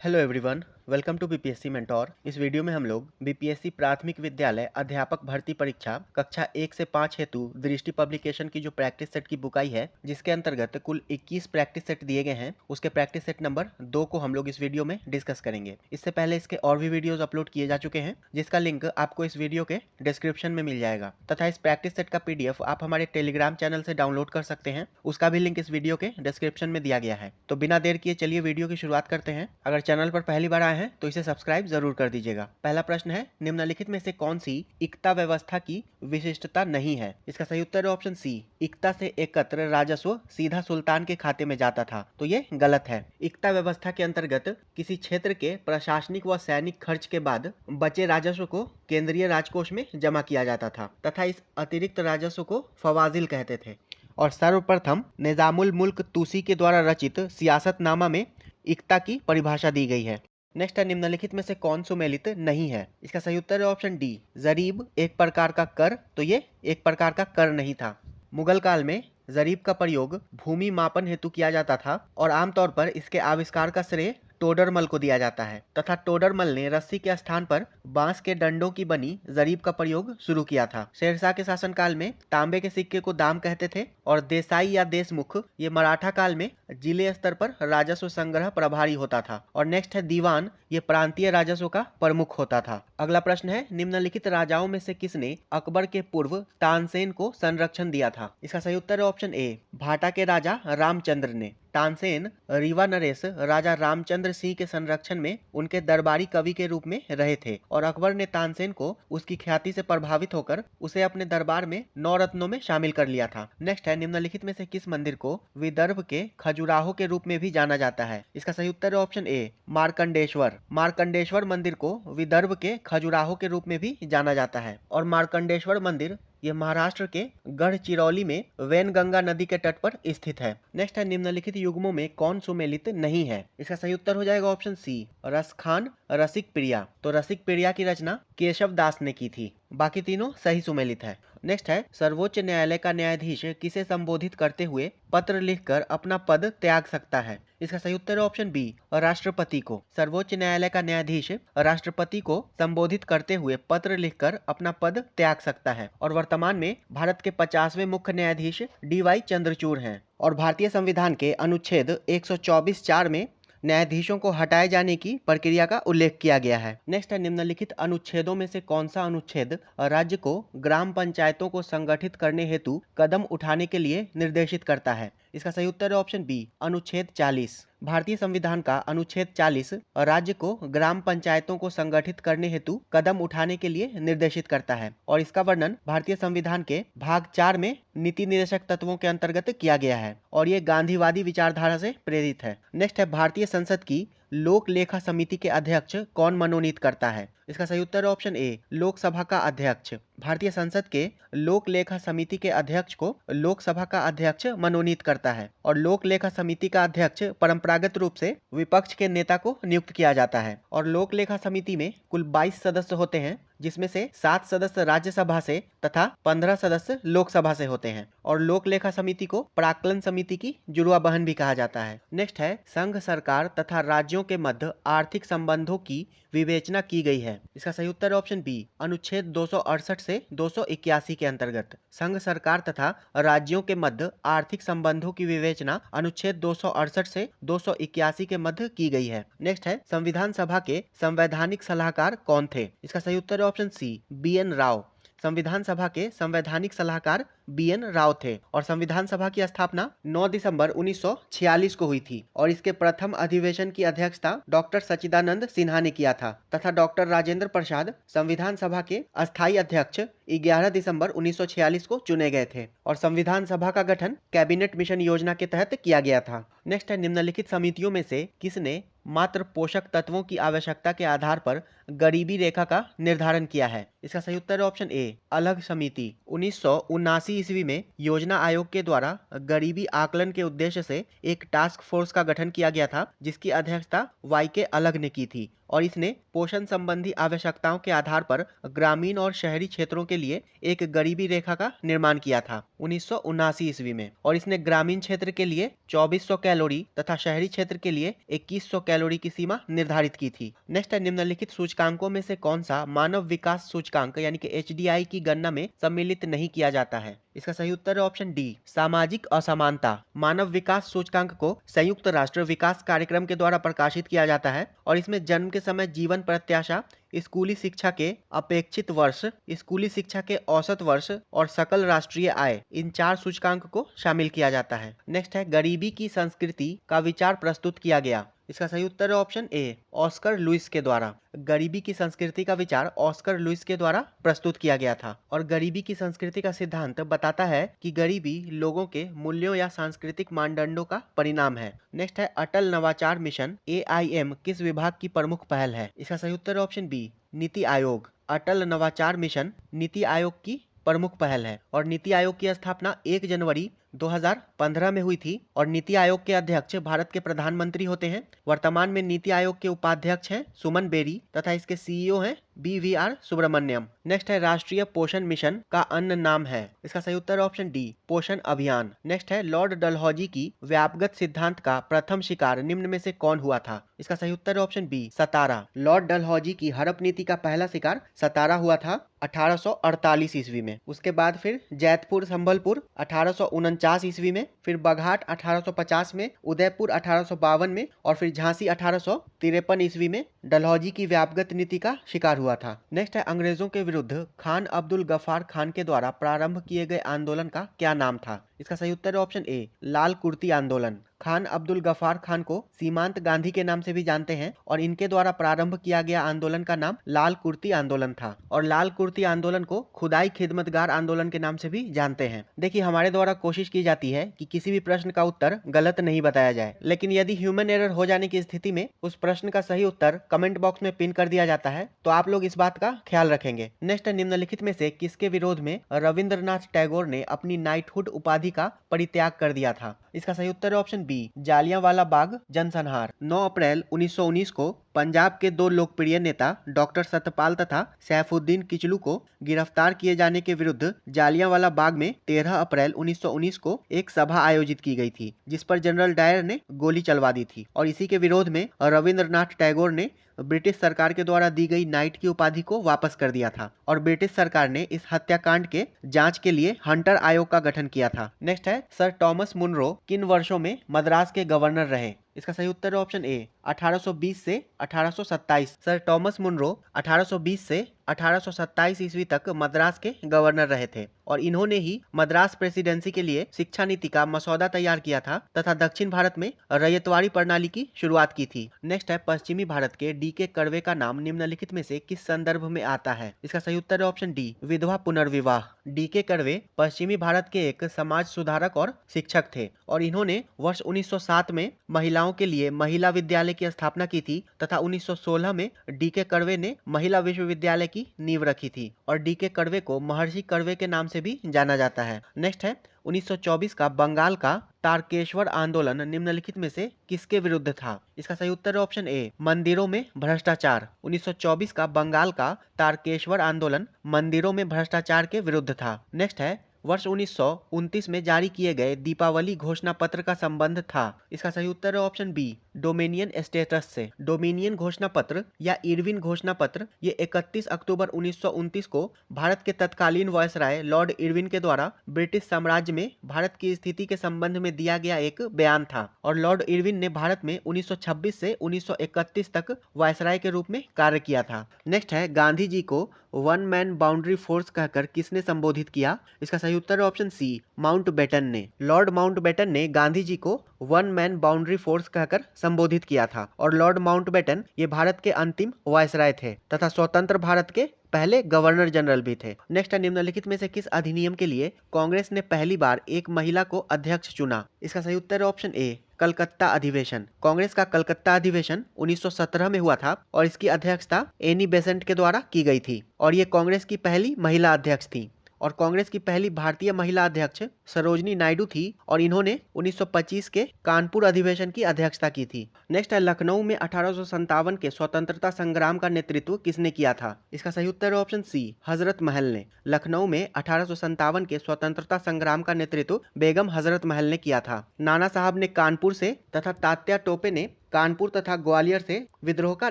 Hello everyone, welcome to BPSC mentor. इस वीडियो में हम लोग बीपीएससी प्राथमिक विद्यालय अध्यापक भर्ती परीक्षा कक्षा 1 से 5 हेतु दृष्टि पब्लिकेशन की जो प्रैक्टिस सेट की बुक आई है, जिसके अंतर्गत कुल 21 प्रैक्टिस सेट दिए गए हैं, उसके प्रैक्टिस सेट नंबर 2 को हम लोग इस वीडियो में डिस्कस करेंगे। इससे पहले इसके और भी वीडियोज अपलोड किए जा चुके हैं, जिसका लिंक आपको इस वीडियो के डिस्क्रिप्शन में मिल जाएगा, तथा इस प्रैक्टिस सेट का पीडीएफ आप हमारे टेलीग्राम चैनल से डाउनलोड कर सकते हैं। उसका भी लिंक इस वीडियो के डिस्क्रिप्शन में दिया गया है। तो बिना देर किए चलिए वीडियो की शुरुआत करते हैं। अगर चैनल पर पहली बार आए हैं तो इसे सब्सक्राइब जरूर कर दीजिएगा। पहला प्रश्न है, निम्नलिखित में से कौन सी इक्ता व्यवस्था की विशिष्टता नहीं है? इसका सही उत्तर है ऑप्शन सी, इक्ता से एकत्र राजस्व सीधा सुल्तान के खाते में जाता था। तो ये गलत है। इक्ता व्यवस्था के अंतर्गत किसी क्षेत्र के प्रशासनिक व सैनिक खर्च के बाद बचे राजस्व को केंद्रीय राजकोष में जमा किया जाता था, तथा इस अतिरिक्त राजस्व को फवाजिल कहते थे। और सर्वप्रथम निजामुल मुल्क तूसी के द्वारा रचित सियासतनामा में इक्ता की परिभाषा दी गई है। नेक्स्ट है, निम्नलिखित में से कौन सुमेलित नहीं है? इसका सही उत्तर है ऑप्शन डी, जरीब एक प्रकार का कर। तो ये एक प्रकार का कर नहीं था। मुगल काल में जरीब का प्रयोग भूमि मापन हेतु किया जाता था और आमतौर पर इसके आविष्कार का श्रेय टोडरमल को दिया जाता है, तथा टोडरमल ने रस्सी के स्थान पर बांस के डंडों की बनी जरीब का प्रयोग शुरू किया था। शेरशाह के शासनकाल में तांबे के सिक्के को दाम कहते थे और देसाई या देशमुख ये मराठा काल में जिले स्तर पर राजस्व संग्रह प्रभारी होता था। और नेक्स्ट है, दीवान ये प्रांतीय राजस्व का प्रमुख होता था। अगला प्रश्न है, निम्नलिखित राजाओं में से किसने अकबर के पूर्व तानसेन को संरक्षण दिया था? इसका सही उत्तर है ऑप्शन ए, भाटा के राजा रामचंद्र ने। तानसेन रीवा नरेश राजा रामचंद्र सिंह के संरक्षण में उनके दरबारी कवि के रूप में रहे थे और अकबर ने तानसेन को उसकी ख्याति से प्रभावित होकर उसे अपने दरबार में 9 रत्नों में शामिल कर लिया था। नेक्स्ट है, निम्नलिखित में से किस मंदिर को विदर्भ के खजुराहो के रूप में भी जाना जाता है? इसका सही उत्तर है ऑप्शन ए, मार्कंडेश्वर। मार्कंडेश्वर मंदिर को विदर्भ के खजुराहो के रूप में भी जाना जाता है और मार्कंडेश्वर मंदिर ये महाराष्ट्र के गढ़चिरौली में वैनगंगा नदी के तट पर स्थित है। नेक्स्ट है, निम्नलिखित युग्मों में कौन सुमेलित नहीं है? इसका सही उत्तर हो जाएगा ऑप्शन सी, रसखान रसिक प्रिया। तो रसिक प्रिया की रचना केशव दास ने की थी। बाकी तीनों सही सुमेलित है। नेक्स्ट है, सर्वोच्च न्यायालय का न्यायाधीश किसे संबोधित करते हुए पत्र लिखकर अपना पद त्याग सकता है? इसका सही उत्तर है ऑप्शन बी, राष्ट्रपति को। सर्वोच्च न्यायालय का न्यायाधीश राष्ट्रपति को संबोधित करते हुए पत्र लिखकर अपना पद त्याग सकता है और वर्तमान में भारत के 50वें मुख्य न्यायाधीश DY चंद्रचूड़ हैं। और भारतीय संविधान के अनुच्छेद 124(4) में न्यायाधीशों को हटाए जाने की प्रक्रिया का उल्लेख किया गया है। नेक्स्ट है, निम्नलिखित अनुच्छेदों में से कौन सा अनुच्छेद राज्य को ग्राम पंचायतों को संगठित करने हेतु कदम उठाने के लिए निर्देशित करता है? इसका सही उत्तर है ऑप्शन बी, अनुच्छेद 40। भारतीय संविधान का अनुच्छेद 40 राज्य को ग्राम पंचायतों को संगठित करने हेतु कदम उठाने के लिए निर्देशित करता है और इसका वर्णन भारतीय संविधान के भाग 4 में नीति निर्देशक तत्वों के अंतर्गत किया गया है और ये गांधीवादी विचारधारा से प्रेरित है। नेक्स्ट है, भारतीय संसद की लोक लेखा समिति के अध्यक्ष कौन मनोनीत करता है? इसका सही उत्तर है ऑप्शन ए, लोकसभा का अध्यक्ष। भारतीय संसद के लोक लेखा समिति के अध्यक्ष को लोकसभा का अध्यक्ष मनोनीत करता है और लोक लेखा समिति का अध्यक्ष परंपरागत रूप से विपक्ष के नेता को नियुक्त किया जाता है। और लोक लेखा समिति में कुल 22 सदस्य होते हैं, जिसमें से 7 सदस्य राज्यसभा से तथा 15 सदस्य लोकसभा से होते हैं और लोक लेखा समिति को प्राक्कलन समिति की जुड़वा बहन भी कहा जाता है। नेक्स्ट है, संघ सरकार तथा राज्यों के मध्य आर्थिक संबंधों की विवेचना की गई है। इसका सही उत्तर है ऑप्शन बी, अनुच्छेद 268 से 281 के अंतर्गत संघ सरकार तथा राज्यों के मध्य आर्थिक संबंधों की विवेचना अनुच्छेद 268 से 281 के मध्य की गई है। नेक्स्ट है, संविधान सभा के संवैधानिक सलाहकार कौन थे? इसका सही उत्तर है ऑप्शन सी, BN राव। संविधान सभा के संवैधानिक सलाहकार BN राव थे और संविधान सभा की स्थापना 9 दिसंबर 1946 को हुई थी और इसके प्रथम अधिवेशन की अध्यक्षता डॉक्टर सच्चिदानंद सिन्हा ने किया था तथा डॉक्टर राजेंद्र प्रसाद संविधान सभा के अस्थायी अध्यक्ष 11 दिसंबर 1946 को चुने गए थे और संविधान सभा का गठन कैबिनेट मिशन योजना के तहत किया गया था। नेक्स्ट है, निम्नलिखित समितियों में से किसने मात्र पोषक तत्वों की आवश्यकता के आधार पर गरीबी रेखा का निर्धारण किया है? इसका सही उत्तर है ऑप्शन ए, अलग समिति। 1979 ईस्वी में योजना आयोग के द्वारा गरीबी आकलन के उद्देश्य से एक टास्क फोर्स का गठन किया गया था, जिसकी अध्यक्षता YK अलग ने की थी और इसने पोषण संबंधी आवश्यकताओं के आधार पर ग्रामीण और शहरी क्षेत्रों के लिए एक गरीबी रेखा का निर्माण किया था 1979 ईस्वी में और इसने ग्रामीण क्षेत्र के लिए 2400 कैलोरी तथा शहरी क्षेत्र के लिए 2100 कैलोरी कैलोरी की सीमा निर्धारित की थी। नेक्स्ट है, निम्नलिखित सूचकांकों में से कौन सा मानव विकास सूचकांक यानी कि HDI की गणना में सम्मिलित नहीं किया जाता है? इसका सही उत्तर है ऑप्शन डी, सामाजिक असमानता। मानव विकास सूचकांक को संयुक्त राष्ट्र विकास कार्यक्रम के द्वारा प्रकाशित किया जाता है और इसमें जन्म के समय जीवन प्रत्याशा, स्कूली शिक्षा के अपेक्षित वर्ष, स्कूली शिक्षा के औसत वर्ष और सकल राष्ट्रीय आय, इन 4 सूचकांक को शामिल किया जाता है। नेक्स्ट है, गरीबी की संस्कृति का विचार प्रस्तुत किया गया। इसका सही उत्तर है ऑप्शन ए, ऑस्कर लुइस के द्वारा। गरीबी की संस्कृति का विचार ऑस्कर लुइस के द्वारा प्रस्तुत किया गया था और गरीबी की संस्कृति का सिद्धांत बताता है कि गरीबी लोगों के मूल्यों या सांस्कृतिक मानदंडों का परिणाम है। नेक्स्ट है, अटल नवाचार मिशन AIM किस विभाग की प्रमुख पहल है? इसका सही उत्तर है ऑप्शन बी, नीति आयोग। अटल नवाचार मिशन नीति आयोग की प्रमुख पहल है और नीति आयोग की स्थापना 1 जनवरी 2015 में हुई थी और नीति आयोग के अध्यक्ष भारत के प्रधानमंत्री होते हैं। वर्तमान में नीति आयोग के उपाध्यक्ष हैं सुमन बेरी तथा इसके CEO हैं BVR सुब्रमण्यम। नेक्स्ट है, राष्ट्रीय पोषण मिशन का अन्य नाम है? इसका सही उत्तर ऑप्शन डी, पोषण अभियान। नेक्स्ट है, लॉर्ड डलहौजी की व्यापगत सिद्धांत का प्रथम शिकार निम्न में से कौन हुआ था? इसका सही उत्तर ऑप्शन बी, सतारा। लॉर्ड डलहौजी की हड़प नीति का पहला शिकार सतारा हुआ था 1848 ईस्वी में। उसके बाद फिर जैतपुर संभलपुर 1849 ईस्वी में, फिर बघाट 1850 में, उदयपुर 1852 में और फिर झांसी 1853 ईस्वी में डलहौजी की व्यापगत नीति का शिकार हुआ था। नेक्स्ट है, अंग्रेजों के विरुद्ध खान अब्दुल गफ्फार खान के द्वारा प्रारंभ किए गए आंदोलन का क्या नाम था? इसका सही उत्तर है ऑप्शन ए, लाल कुर्ती आंदोलन। खान अब्दुल गफ्फार खान को सीमांत गांधी के नाम से भी जानते हैं और इनके द्वारा प्रारंभ किया गया आंदोलन का नाम लाल कुर्ती आंदोलन था और लाल कुर्ती आंदोलन को खुदाई खिदमतगार आंदोलन के नाम से भी जानते हैं। देखिए, हमारे द्वारा कोशिश की जाती है कि किसी भी प्रश्न का उत्तर गलत नहीं बताया जाए, लेकिन यदि ह्यूमन एरर हो जाने की स्थिति में उस प्रश्न का सही उत्तर कमेंट बॉक्स में पिन कर दिया जाता है, तो आप लोग इस बात का ख्याल रखेंगे। नेक्स्ट, निम्नलिखित में से किसके विरोध में रविंद्रनाथ टैगोर ने अपनी नाइटहुड उपाधि का परित्याग कर दिया था? इसका सही उत्तर है ऑप्शन बी, जालियांवाला बाग जनसंहार। 9 अप्रैल 1919 को पंजाब के 2 लोकप्रिय नेता डॉक्टर सत्यपाल तथा सैफुद्दीन किचलू को गिरफ्तार किए जाने के विरुद्ध जालियांवाला बाग में 13 अप्रैल 1919 को एक सभा आयोजित की गई थी, जिस पर जनरल डायर ने गोली चलवा दी थी और इसी के विरोध में रविंद्रनाथ टैगोर ने ब्रिटिश सरकार के द्वारा दी गई नाइट की उपाधि को वापस कर दिया था और ब्रिटिश सरकार ने इस हत्याकांड के जांच के लिए हंटर आयोग का गठन किया था। नेक्स्ट है, सर टॉमस मुनरो किन वर्षों में मद्रास के गवर्नर रहे? इसका सही उत्तर है ऑप्शन ए, 1820 से 1827। सर टॉमस मुनरो 1820 से 1827 ईस्वी तक मद्रास के गवर्नर रहे थे और इन्होंने ही मद्रास प्रेसिडेंसी के लिए शिक्षा नीति का मसौदा तैयार किया था तथा दक्षिण भारत में रैयतवाड़ी प्रणाली की शुरुआत की थी। नेक्स्ट है, पश्चिमी भारत के DK कर्वे का नाम निम्नलिखित में से किस संदर्भ में आता है? इसका सही उत्तर है ऑप्शन डी, विधवा पुनर्विवाह। DK कर्वे पश्चिमी भारत के एक समाज सुधारक और शिक्षक थे और इन्होंने वर्ष 1907 में महिलाओं के लिए महिला विद्यालय की स्थापना की थी तथा 1916 में DK कर्वे ने महिला विश्वविद्यालय की नींव रखी थी और DK कर्वे को महर्षि कर्वे के नाम से भी जाना जाता है। नेक्स्ट है, 1924 का बंगाल का तारकेश्वर आंदोलन निम्नलिखित में से किसके विरुद्ध था? इसका सही उत्तर है ऑप्शन ए, मंदिरों में भ्रष्टाचार। 1924 का बंगाल का तारकेश्वर आंदोलन मंदिरों में भ्रष्टाचार के विरुद्ध था। नेक्स्ट है, वर्ष 1929 में जारी किए गए दीपावली घोषणा पत्र का संबंध था? इसका सही उत्तर है ऑप्शन बी, डोमिनियन स्टेटस से। डोमिनियन घोषणा पत्र या इरविन घोषणा पत्र ये 31 अक्टूबर 1929 को भारत के तत्कालीन वायसराय लॉर्ड इरविन के द्वारा ब्रिटिश साम्राज्य में भारत की स्थिति के संबंध में दिया गया एक बयान था और लॉर्ड इरविन ने भारत में 1926 से 1931 तक वायसराय के रूप में कार्य किया था। नेक्स्ट है, गांधी जी को वन मैन बाउंड्री फोर्स कहकर किसने संबोधित किया? इसका सही उत्तर है ऑप्शन सी, माउंटबेटन ने। लॉर्ड माउंटबेटन ने गांधी जी को वन मैन बाउंड्री फोर्स कहकर संबोधित किया था और लॉर्ड माउंटबेटन ये भारत के अंतिम वायसराय थे तथा स्वतंत्र भारत के पहले गवर्नर जनरल भी थे। नेक्स्ट, निम्नलिखित में से किस अधिनियम के लिए कांग्रेस ने पहली बार एक महिला को अध्यक्ष चुना? इसका सही उत्तर है ऑप्शन ए, कलकत्ता अधिवेशन। कांग्रेस का कलकत्ता अधिवेशन 1917 में हुआ था और इसकी अध्यक्षता एनी बेसेंट के द्वारा की गई थी और ये कांग्रेस की पहली महिला अध्यक्ष थी और कांग्रेस की पहली भारतीय महिला अध्यक्ष सरोजनी नायडू थी और इन्होंने 1925 के कानपुर अधिवेशन की अध्यक्षता की थी। नेक्स्ट है, लखनऊ में 1857 के स्वतंत्रता संग्राम का नेतृत्व किसने किया था? इसका सही उत्तर है ऑप्शन सी, हजरत महल ने। लखनऊ में 1857 के स्वतंत्रता संग्राम का नेतृत्व बेगम हजरत महल ने किया था। नाना साहब ने कानपुर से तथा तात्या टोपे ने कानपुर तथा ग्वालियर से विद्रोह का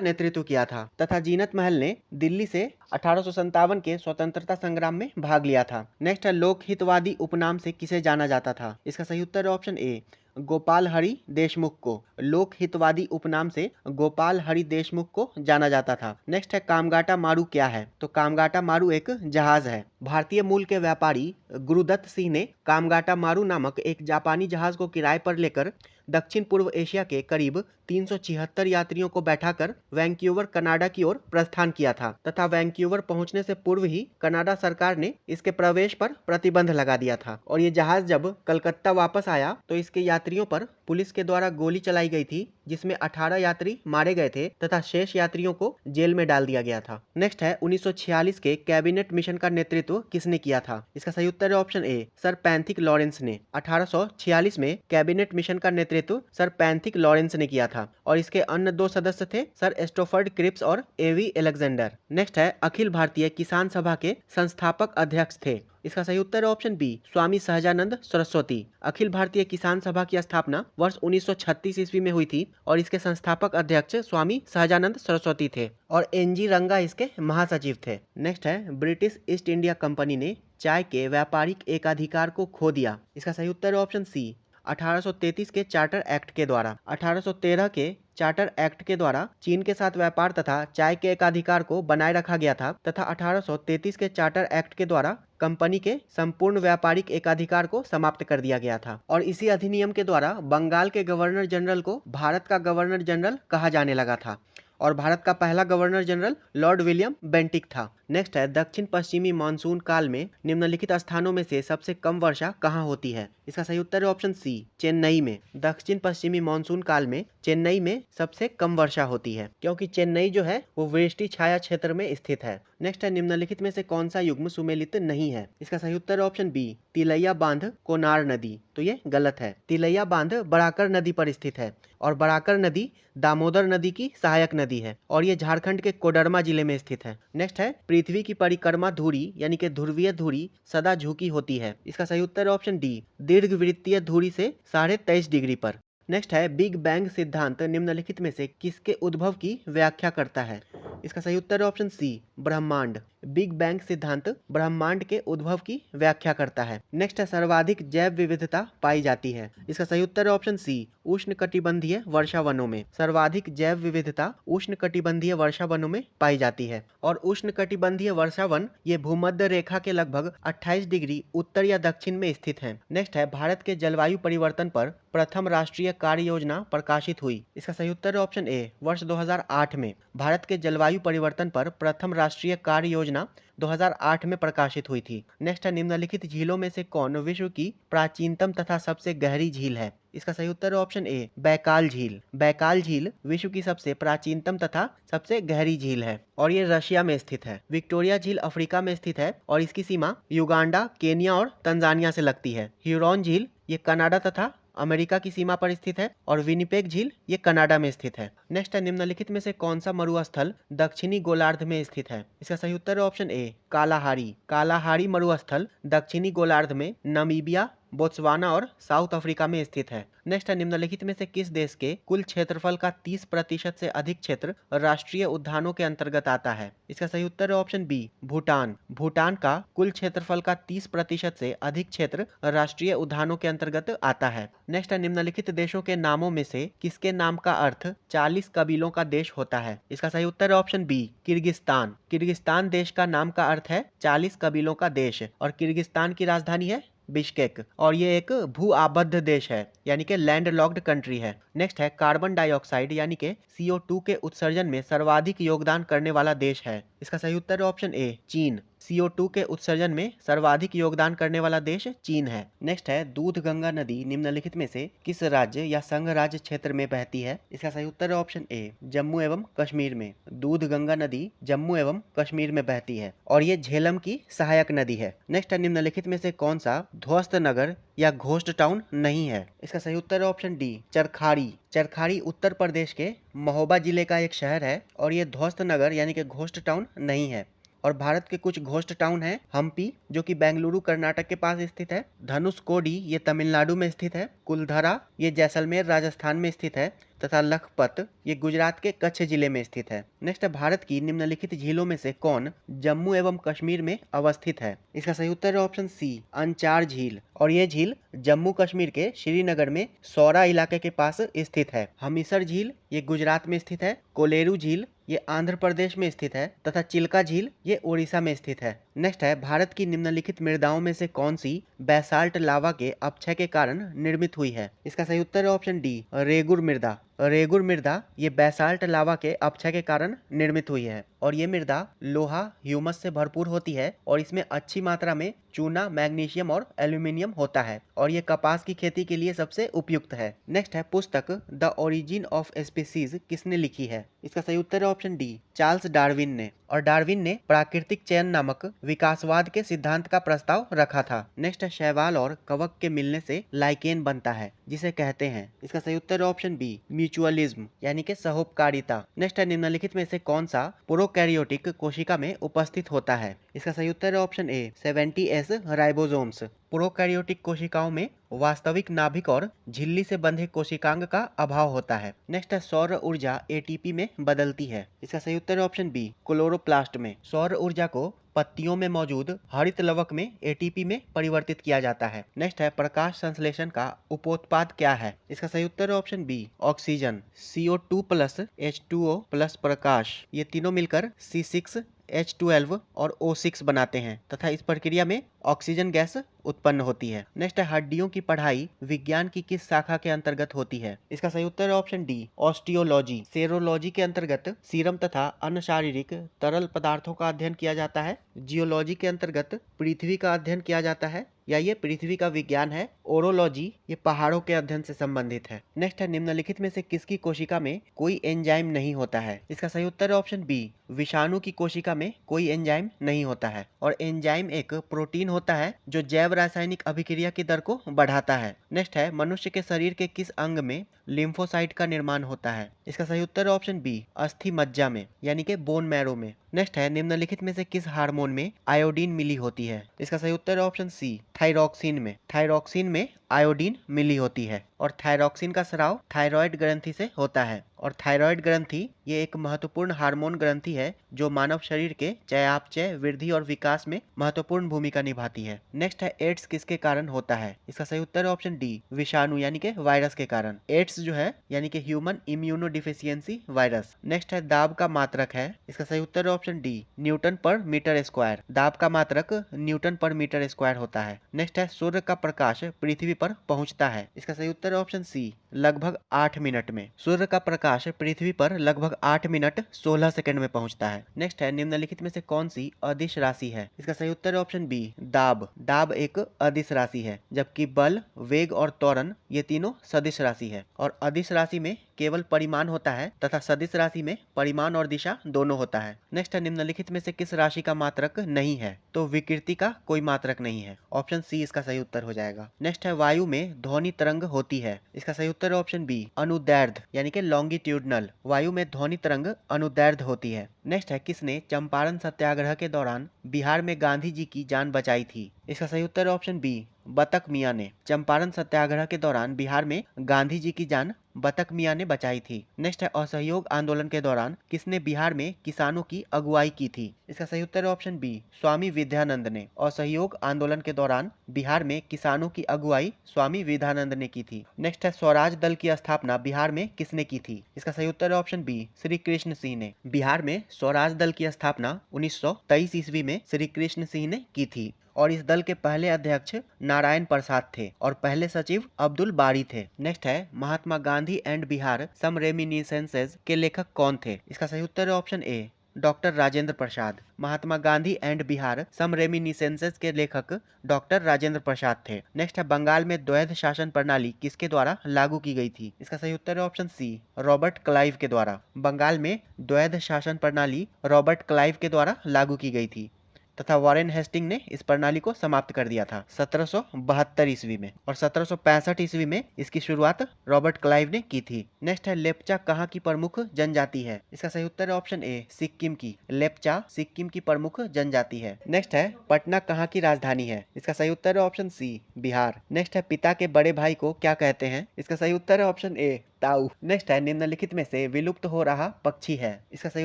नेतृत्व किया था तथा जीनत महल ने दिल्ली से 1857 के स्वतंत्रता संग्राम में भाग लिया था। नेक्स्ट है लोकहितवादी उपनाम से किसे जाना जाता था। इसका सही उत्तर है ऑप्शन ए गोपाल हरि देशमुख को। लोकहितवादी उपनाम से गोपाल हरि देशमुख को जाना जाता था। नेक्स्ट है कामगाटा मारू क्या है। तो कामगाटा मारू एक जहाज है। भारतीय मूल के व्यापारी गुरुदत्त सिंह ने कामगाटा मारू नामक एक जापानी जहाज को किराए पर लेकर दक्षिण पूर्व एशिया के करीब 376 यात्रियों को बैठाकर वैंक्यूवर कनाडा की ओर प्रस्थान किया था तथा वैंक्यूवर पहुंचने से पूर्व ही कनाडा सरकार ने इसके प्रवेश पर प्रतिबंध लगा दिया था। और ये जहाज जब कलकत्ता वापस आया तो इसके यात्रियों पर पुलिस के द्वारा गोली चलाई गई थी, जिसमें 18 यात्री मारे गए थे तथा शेष यात्रियों को जेल में डाल दिया गया था। नेक्स्ट है 1946 के कैबिनेट मिशन का नेतृत्व किसने किया था। इसका सही उत्तर है ऑप्शन ए सर पैंथिक लॉरेंस ने। 1846 में कैबिनेट मिशन का नेतृत्व सर पैंथिक लॉरेंस ने किया था और इसके अन्य दो सदस्य थे सर स्टोफर्ड क्रिप्स और एवी अलेक्जेंडर। नेक्स्ट है अखिल भारतीय किसान सभा के संस्थापक अध्यक्ष थे। इसका सही उत्तर है ऑप्शन बी स्वामी सहजानंद सरस्वती। अखिल भारतीय किसान सभा की स्थापना वर्ष 1936 ईस्वी में हुई थी और इसके संस्थापक अध्यक्ष स्वामी सहजानंद सरस्वती थे और एनजी रंगा इसके महासचिव थे। नेक्स्ट है ब्रिटिश ईस्ट इंडिया कंपनी ने चाय के व्यापारिक एकाधिकार को खो दिया। इसका सही उत्तर है ऑप्शन सी 1833 के चार्टर एक्ट के द्वारा। 1813 के चार्टर एक्ट के द्वारा चीन के साथ व्यापार तथा चाय के एकाधिकार को बनाए रखा गया था तथा 1833 के चार्टर एक्ट के द्वारा कंपनी के संपूर्ण व्यापारिक एकाधिकार को समाप्त कर दिया गया था और इसी अधिनियम के द्वारा बंगाल के गवर्नर जनरल को भारत का गवर्नर जनरल कहा जाने लगा था और भारत का पहला governor general Lord William Bentinck था। नेक्स्ट है दक्षिण पश्चिमी मानसून काल में निम्नलिखित स्थानों में से सबसे कम वर्षा कहाँ होती है। इसका सही उत्तर है ऑप्शन सी चेन्नई में। दक्षिण पश्चिमी मानसून काल में चेन्नई में सबसे कम वर्षा होती है क्योंकि चेन्नई जो है वो वृष्टि छाया क्षेत्र में स्थित है। नेक्स्ट है निम्नलिखित में से कौन सा युग्म सुमेलित नहीं है। इसका सही उत्तर है ऑप्शन बी तिलैया बांध कोनार नदी। तो ये गलत है। तिलैया बांध बराकर नदी पर स्थित है और बराकर नदी दामोदर नदी की सहायक नदी है और ये झारखंड के कोडरमा जिले में स्थित है। नेक्स्ट है पृथ्वी की परिक्रमा धुरी यानी कि ध्रुवीय धुरी सदा झुकी होती है। इसका सही उत्तर है ऑप्शन डी दीर्घवृत्तीय धुरी से 23.5 डिग्री पर। नेक्स्ट है बिग बैंग सिद्धांत निम्नलिखित में से किसके उद्भव की व्याख्या करता है। इसका सही उत्तर है ऑप्शन सी ब्रह्मांड। बिग बैंग सिद्धांत ब्रह्मांड के उद्भव की व्याख्या करता है। नेक्स्ट है सर्वाधिक जैव विविधता पाई जाती है। इसका सही उत्तर है ऑप्शन सी उष्णकटिबंधीय वर्षा वनों में। सर्वाधिक जैव विविधता उष्णकटिबंधीय वर्षा वनों में पाई जाती है और उष्णकटिबंधीय वर्षा वन ये भूमध्य रेखा के लगभग 28 डिग्री उत्तर या दक्षिण में स्थित है। नेक्स्ट है भारत के जलवायु परिवर्तन पर प्रथम राष्ट्रीय कार्य योजना प्रकाशित हुई। इसका सही उत्तर है ऑप्शन ए वर्ष 2008 में। भारत के जलवायु परिवर्तन पर प्रथम राष्ट्रीय कार्य योजना 2008 में प्रकाशित हुई थी। नेक्स्ट है निम्नलिखित झीलों में से कौन विश्व की प्राचीनतम तथा सबसे गहरी झील है। इसका सही उत्तर है ऑप्शन ए बैकाल झील। बैकाल झील विश्व की सबसे प्राचीनतम तथा सबसे गहरी झील है और ये रशिया में स्थित है। विक्टोरिया झील अफ्रीका में स्थित है और इसकी सीमा युगांडा, केनिया और तंजानिया से लगती है। ह्यूरॉन झील ये कनाडा तथा अमेरिका की सीमा पर स्थित है और विनिपेग झील ये कनाडा में स्थित है। नेक्स्ट है निम्नलिखित में से कौन सा मरुस्थल दक्षिणी गोलार्ध में स्थित है। इसका सही उत्तर है ऑप्शन ए कालाहारी। कालाहारी मरुस्थल दक्षिणी गोलार्ध में नामीबिया, बोत्सवाना और साउथ अफ्रीका में स्थित है। नेक्स्ट है निम्नलिखित में से किस देश के कुल क्षेत्रफल का 30% से अधिक क्षेत्र राष्ट्रीय उद्यानों के अंतर्गत आता है। इसका सही उत्तर है ऑप्शन बी भूटान। भूटान का कुल क्षेत्रफल का 30% से अधिक क्षेत्र राष्ट्रीय उद्यानों के अंतर्गत आता है। नेक्स्ट है निम्नलिखित देशों के नामों में से किसके नाम का अर्थ 40 कबीलों का देश होता है। इसका सही उत्तर है ऑप्शन बी किर्गिस्तान। किर्गिस्तान देश का नाम का अर्थ है 40 कबीलों का देश और किर्गिस्तान की राजधानी है बिश्केक और ये एक भू आबद्ध देश है यानी कि लैंड लॉक्ड कंट्री है। नेक्स्ट है कार्बन डाइऑक्साइड यानी कि CO2 के उत्सर्जन में सर्वाधिक योगदान करने वाला देश है। इसका सही उत्तर है ऑप्शन ए चीन। CO2 के उत्सर्जन में सर्वाधिक योगदान करने वाला देश चीन है। नेक्स्ट है दूध गंगा नदी निम्नलिखित में से किस राज्य या संघ राज्य क्षेत्र में बहती है। इसका सही उत्तर है ऑप्शन ए जम्मू एवं कश्मीर में। दूध गंगा नदी जम्मू एवं कश्मीर में बहती है और ये झेलम की सहायक नदी है। नेक्स्ट है निम्नलिखित में से कौन सा ध्वस्त नगर या घोस्ट टाउन नहीं है। इसका सही उत्तर है ऑप्शन डी चरखाड़ी। चरखाड़ी उत्तर प्रदेश के महोबा जिले का एक शहर है और ये ध्वस्त नगर यानी कि घोस्ट टाउन नहीं है। और भारत के कुछ घोस्ट टाउन है हम्पी जो कि बेंगलुरु कर्नाटक के पास स्थित है, धनुषकोडी ये तमिलनाडु में स्थित है, कुलधरा ये जैसलमेर राजस्थान में स्थित है तथा लखपत ये गुजरात के कच्छ जिले में स्थित है। नेक्स्ट है, भारत की निम्नलिखित झीलों में से कौन जम्मू एवं कश्मीर में अवस्थित है? इसका सही उत्तर है ऑप्शन सी, अंचार झील। और ये झील जम्मू कश्मीर के श्रीनगर में सौरा इलाके के पास स्थित है। हमीसर झील ये गुजरात में स्थित है। कोलेरू झील ये आंध्र प्रदेश में स्थित है तथा चिल्का झील ये ओडिशा में स्थित है। नेक्स्ट है, भारत की निम्नलिखित मृदाओं में से कौन सी बैसाल्ट लावा के अपक्षय के कारण निर्मित हुई है? इसका सही उत्तर है ऑप्शन डी, रेगुर मृदा। रेगुर मृदा ये बैसाल्ट लावा के अपक्षय के कारण निर्मित हुई है और ये मृदा लोहा ह्यूमस से भरपूर होती है और इसमें अच्छी मात्रा में चूना, मैग्नीशियम और एल्यूमिनियम होता है और ये कपास की खेती के लिए सबसे उपयुक्त है। नेक्स्ट है, पुस्तक द ओरिजिन ऑफ स्पीसीज किसने लिखी है? इसका सही उत्तर है ऑप्शन डी, चार्ल्स डार्विन ने। और डार्विन ने प्राकृतिक चयन नामक विकासवाद के सिद्धांत का प्रस्ताव रखा था। नेक्स्ट है, शैवाल और कवक के मिलने से लाइकेन बनता है, जिसे कहते हैं? इसका सही उत्तर है ऑप्शन बी, म्यूचुअलिज्म यानी कि सहोपकारिता। नेक्स्ट है, निम्नलिखित में से कौन सा प्रोकैरियोटिक कोशिका में उपस्थित होता है? इसका सही उत्तर है ऑप्शन ए, 70S राइबोसोम्स। प्रोकैरियोटिक कोशिकाओं में वास्तविक नाभिक और झिल्ली से बंधे कोशिकांग का अभाव होता है। नेक्स्ट है, सौर ऊर्जा एटीपी में बदलती है। इसका सही उत्तर है ऑप्शन बी, क्लोरोप्लास्ट में। सौर ऊर्जा को पत्तियों में मौजूद हरित लवक में एटीपी में परिवर्तित किया जाता है। नेक्स्ट है, प्रकाश संश्लेषण का उपोत्पाद क्या है? इसका सही उत्तर है option B, oxygen. CO2 plus H2O plus प्रकाश ये तीनों मिलकर C6H12 और O6 बनाते हैं तथा इस प्रक्रिया में ऑक्सीजन गैस उत्पन्न होती है। नेक्स्ट है, हड्डियों की पढ़ाई विज्ञान की किस शाखा के अंतर्गत होती है? इसका सही उत्तर है ऑप्शन डी, ऑस्टियोलॉजी। सेरोलॉजी के अंतर्गत सीरम तथा अन्य शारीरिक तरल पदार्थों का अध्ययन किया जाता है। जियोलॉजी के अंतर्गत पृथ्वी का अध्ययन किया जाता है या ये पृथ्वी का विज्ञान है। ओरोलॉजी ये पहाड़ों के अध्ययन से संबंधित है। नेक्स्ट है, निम्नलिखित में से किसकी कोशिका में कोई एंजाइम नहीं होता है? इसका सही उत्तर है ऑप्शन बी, विषाणु की कोशिका में कोई एंजाइम नहीं होता है। और एंजाइम एक प्रोटीन होता है जो जैव रासायनिक अभिक्रिया की दर को बढ़ाता है। नेक्स्ट है, मनुष्य के शरीर के किस अंग में लिम्फोसाइट का निर्माण होता है? इसका सही उत्तर है ऑप्शन बी, अस्थि मज्जा में यानी कि बोन मैरो में। नेक्स्ट है, निम्नलिखित में से किस हार्मोन में आयोडीन मिली होती है? इसका सही उत्तर है ऑप्शन सी, थायरॉक्सिन में। थायरॉक्सिन में आयोडीन मिली होती है और थायरॉक्सिन का स्राव थायराइड ग्रंथि से होता है और थायराइड ग्रंथि ये एक महत्वपूर्ण हार्मोन ग्रंथि है जो मानव शरीर के चयापचय, वृद्धि और विकास में महत्वपूर्ण भूमिका निभाती है। नेक्स्ट है, एड्स किसके कारण होता है? इसका सही उत्तर है ऑप्शन डी, विषाणु यानी कि वायरस के कारण। एड्स जो है यानी कि human immuno deficiency virus. Next है, दाब का मात्रक है। इसका सही उत्तर है ऑप्शन डी, न्यूटन पर मीटर स्क्वायर। दाब का मात्रक न्यूटन पर मीटर स्क्वायर होता है। नेक्स्ट है, सूर्य का प्रकाश पृथ्वी पर पहुंचता है। इसका सही उत्तर है ऑप्शन सी, लगभग 8 मिनट में। सूर्य का प्रकाश पृथ्वी पर लगभग 8 मिनट 16 सेकंड में पहुंचता है। नेक्स्ट है, निम्नलिखित में से कौन सी अदिश राशि है? इसका सही उत्तर है ऑप्शन बी, दाब। दाब एक अदिश राशि है जबकि बल, वेग और त्वरण ये तीनों सदिश राशि है। और अदिश राशि में केवल परिमाण होता है तथा सदिश राशि में परिमाण और दिशा दोनों होता है। नेक्स्ट है, निम्नलिखित में से किस राशि का मात्रक नहीं है? तो विकृति का कोई मात्रक नहीं है। ऑप्शन सी इसका सही उत्तर हो जाएगा। नेक्स्ट है, वायु में ध्वनि तरंग होती है। इसका सही उत्तर है ऑप्शन बी, अनुदैर्ध्य यानी कि लॉन्गिट्यूडनल। वायु में ध्वनि तरंग अनुदैर्ध्य होती है। नेक्स्ट है, किसने चंपारण सत्याग्रह के दौरान बिहार में गांधी जी की जान बचाई थी? इसका सही उत्तर है ऑप्शन बी, बतक मियां ने। चंपारण सत्याग्रह के दौरान बिहार में गांधी जी की जान बतक मियां ने बचाई थी। नेक्स्ट है, असहयोग आंदोलन के दौरान किसने बिहार में किसानों की अगुवाई की थी? इसका सही उत्तर है ऑप्शन बी, स्वामी विद्यानंद ने। असहयोग आंदोलन के दौरान बिहार में किसानों की अगुवाई स्वामी विद्यानंद ने की थी। नेक्स्ट है, स्वराज दल की स्थापना बिहार में किसने की थी? इसका सही उत्तर है ऑप्शन बी, श्री कृष्ण सिंह ने। बिहार में स्वराज दल की स्थापना 1923 ईस्वी में श्री कृष्ण सिंह ने की थी और इस दल के पहले अध्यक्ष नारायण प्रसाद थे और पहले सचिव अब्दुल बारी थे। नेक्स्ट है, Mahatma Gandhi and Bihar some reminiscences के लेखक कौन थे? इसका सही उत्तर है option A, doctor Rajendra Prasad. Mahatma Gandhi and Bihar some reminiscences के लेखक डॉक्टर राजेंद्र प्रसाद थे। नेक्स्ट है, बंगाल में द्वैध शासन प्रणाली किसके द्वारा लागू की गई थी? इसका सही उत्तर है ऑप्शन सी, रॉबर्ट क्लाइव के द्वारा। बंगाल में द्वैध शासन प्रणाली रॉबर्ट क्लाइव के द्वारा लागू की गई थी तथा वॉरेन हेस्टिंग ने इस प्रणाली को समाप्त कर दिया था 1772 ईस्वी में और 1765 ईस्वी में इसकी शुरुआत रॉबर्ट क्लाइव ने की थी। नेक्स्ट है, लेप्चा कहाँ की प्रमुख जनजाति है? इसका सही उत्तर है ऑप्शन ए, सिक्किम की। लेप्चा सिक्किम की प्रमुख जनजाति है। नेक्स्ट है, पटना कहाँ की राजधानी है? इसका सही उत्तर है ऑप्शन सी, बिहार। नेक्स्ट है, पिता के बड़े भाई को क्या कहते हैं? इसका सही उत्तर है ऑप्शन ए, ताऊ। नेक्स्ट है निम्नलिखित में से विलुप्त हो रहा पक्षी है। इसका सही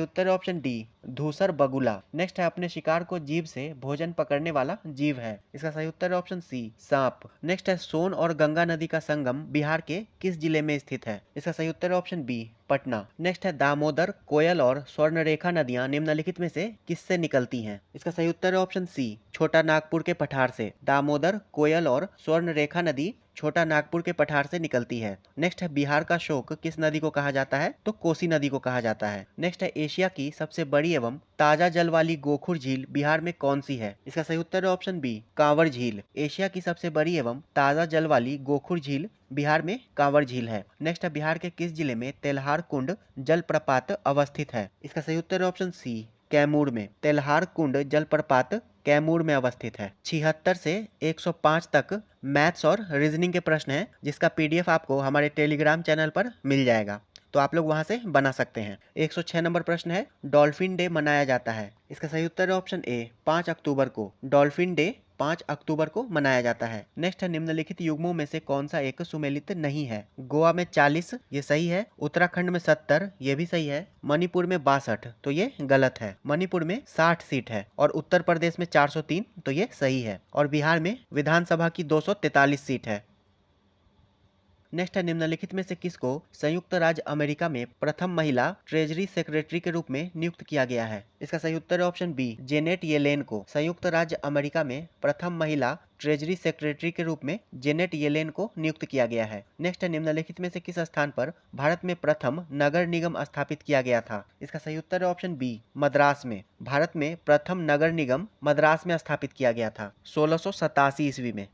उत्तर है ऑप्शन डी धूसर बगुला। नेक्स्ट है अपने शिकार को जीभ से भोजन पकड़ने वाला जीव है। इसका सही उत्तर है ऑप्शन सी सांप। नेक्स्ट है सोन और गंगा नदी का संगम बिहार के किस जिले में स्थित है। इसका सही उत्तर है ऑप्शन बी पटना। नेक्स्ट है दामोदर, कोयल और स्वर्णरेखा नदियां निम्नलिखित में से किससे निकलती हैं। इसका सही उत्तर है ऑप्शन सी छोटा नागपुर के पठार से। दामोदर, कोयल और स्वर्णरेखा नदी छोटा नागपुर के पठार से निकलती है। नेक्स्ट है बिहार का शोक किस नदी को कहा जाता है, तो कोसी नदी को कहा जाता है। नेक्स्ट है एशिया की सबसे बड़ी एवं ताजा जल वाली गोखुर झील बिहार में कौन सी है। इसका सही उत्तर है ऑप्शन बी कांवर झील। एशिया की सबसे बड़ी एवं ताजा जल वाली गोखुर झील बिहार में कांवर झील है। नेक्स्ट है बिहार के किस जिले में तेल्हार कुंड जलप्रपात अवस्थित है। इसका सही उत्तर है ऑप्शन सी कैमूर में। तेल्हार कुंड जलप्रपात कैमूर में अवस्थित है। 76 से 105 तक मैथ्स और रीजनिंग के प्रश्न हैं, जिसका पीडीएफ आपको हमारे टेलीग्राम चैनल पर मिल जाएगा, तो आप लोग वहां से बना सकते हैं। 106 नंबर प्रश्न है डॉल्फिन डे मनाया जाता है। इसका सही उत्तर है ऑप्शन ए 5 अक्टूबर को। डॉल्फिन डे 5 अक्टूबर को मनाया जाता है। नेक्स्ट है निम्नलिखित युग्मों में से कौन सा एक सुमेलित नहीं है। गोवा में 40 ये सही है। उत्तराखंड में 70 ये भी सही है। मणिपुर में 62 तो ये गलत है। मणिपुर में 60 सीट है और उत्तर प्रदेश में 403 तो ये सही है। और बिहार में विधानसभा की 243 सीट है। नेक्स्ट है निम्नलिखित में से किसको संयुक्त राज्य अमेरिका में प्रथम महिला ट्रेजरी सेक्रेटरी के रूप में नियुक्त किया गया है। इसका सही उत्तर है ऑप्शन बी जेनेट येलेन को। संयुक्त राज्य अमेरिका में प्रथम महिला ट्रेजरी सेक्रेटरी के रूप में जेनेट येलेन को नियुक्त किया गया है। नेक्स्ट है निम्नलिखित में से किस स्थान पर भारत में प्रथम नगर निगम स्थापित किया गया था। इसका सही उत्तर है ऑप्शन बी मद्रास में। भारत में प्रथम नगर निगम मद्रास में स्थापित किया गया था 1687 ईस्वी में।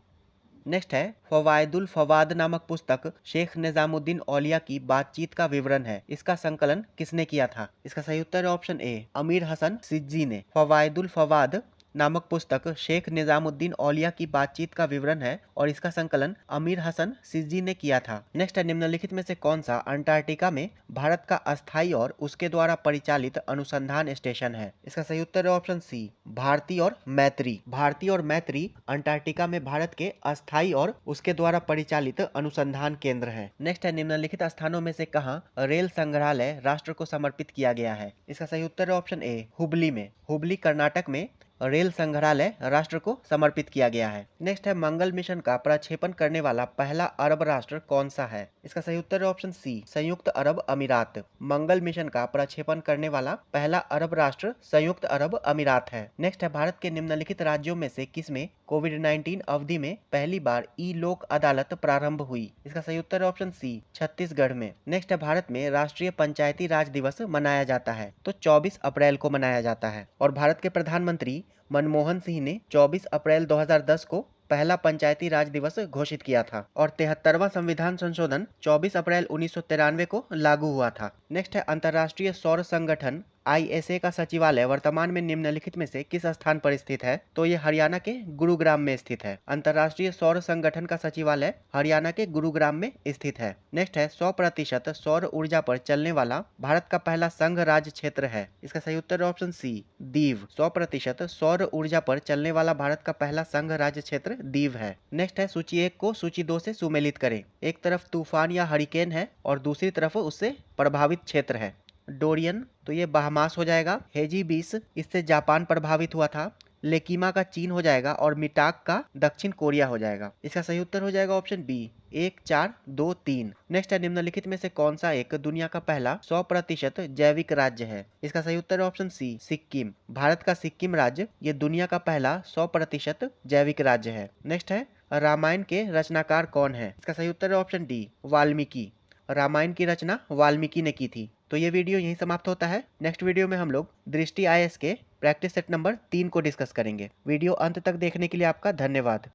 नेक्स्ट है फवायदुल फवाद नामक पुस्तक शेख निजामुद्दीन औलिया की बातचीत का विवरण है। इसका संकलन किसने किया था। इसका सही उत्तर है ऑप्शन ए अमीर हसन सिज्जी ने। फवायदुल फवाद नामक पुस्तक शेख निजामुद्दीन औलिया की बातचीत का विवरण है और इसका संकलन अमीर हसन सिज्जी ने किया था। नेक्स्ट है निम्नलिखित में से कौन सा अंटार्कटिका में भारत का अस्थायी और उसके द्वारा परिचालित अनुसंधान स्टेशन है। इसका सही उत्तर है ऑप्शन सी भारती और मैत्री। भारती और मैत्री अंटार्कटिका में भारत के अस्थायी और उसके द्वारा परिचालित अनुसंधान केंद्र है। नेक्स्ट है निम्नलिखित स्थानों में से कहाँ रेल संग्रहालय राष्ट्र को समर्पित किया गया है। इसका सही उत्तर है ऑप्शन ए हुबली में। हुबली कर्नाटक में रेल संग्रहालय राष्ट्र को समर्पित किया गया है। नेक्स्ट है मंगल मिशन का प्रक्षेपण करने वाला पहला अरब राष्ट्र कौन सा है। इसका सही उत्तर है ऑप्शन सी संयुक्त अरब अमीरात। मंगल मिशन का प्रक्षेपण करने वाला पहला अरब राष्ट्र संयुक्त अरब अमीरात है। नेक्स्ट है भारत के निम्नलिखित राज्यों में से किसमें कोविड-19 अवधि में पहली बार ई लोक अदालत प्रारंभ हुई। इसका सही उत्तर है ऑप्शन सी छत्तीसगढ़ में। नेक्स्ट है भारत में राष्ट्रीय पंचायती राज दिवस मनाया जाता है, तो 24 अप्रैल को मनाया जाता है। और भारत के प्रधानमंत्री मनमोहन सिंह ने 24 अप्रैल 2010 को पहला पंचायती राज दिवस घोषित किया था और 73वां संविधान संशोधन 24 अप्रैल 1993 को लागू हुआ था। नेक्स्ट है अंतर्राष्ट्रीय सौर संगठन ISA का सचिवालय वर्तमान में निम्नलिखित में से किस स्थान पर स्थित है, तो ये हरियाणा के गुरुग्राम में स्थित है। अंतर्राष्ट्रीय सौर संगठन का सचिवालय हरियाणा के गुरुग्राम में स्थित है। नेक्स्ट है 100% सौर ऊर्जा पर चलने वाला भारत का पहला संघ राज्य क्षेत्र है। इसका सही उत्तर है ऑप्शन सी दीव। 100% सौर ऊर्जा पर चलने वाला भारत का पहला संघ राज्य क्षेत्र दीव है। नेक्स्ट है सूची 1 को सूची 2 से सुमेलित करें। एक तरफ तूफान या हरिकेन है और दूसरी तरफ उससे प्रभावित क्षेत्र है। डोरियन तो ये बहामास हो जाएगा। हेजीबीस इससे जापान प्रभावित हुआ था। लेकिमा का चीन हो जाएगा और मिटाक का दक्षिण कोरिया हो जाएगा। इसका सही उत्तर हो जाएगा ऑप्शन बी 1 4 2 3। नेक्स्ट है निम्नलिखित में से कौन सा एक दुनिया का पहला 100% जैविक राज्य है। इसका सही उत्तर है ऑप्शन सी सिक्किम। भारत का सिक्किम राज्य ये दुनिया का पहला 100% जैविक राज्य है। नेक्स्ट है रामायण के रचनाकार कौन है। इसका सही उत्तर है ऑप्शन डी वाल्मीकि। रामायण की रचना वाल्मीकि ने की थी। तो ये वीडियो यहीं समाप्त होता है। नेक्स्ट वीडियो में हम लोग दृष्टि IAS के प्रैक्टिस सेट नंबर 3 को डिस्कस करेंगे। वीडियो अंत तक देखने के लिए आपका धन्यवाद।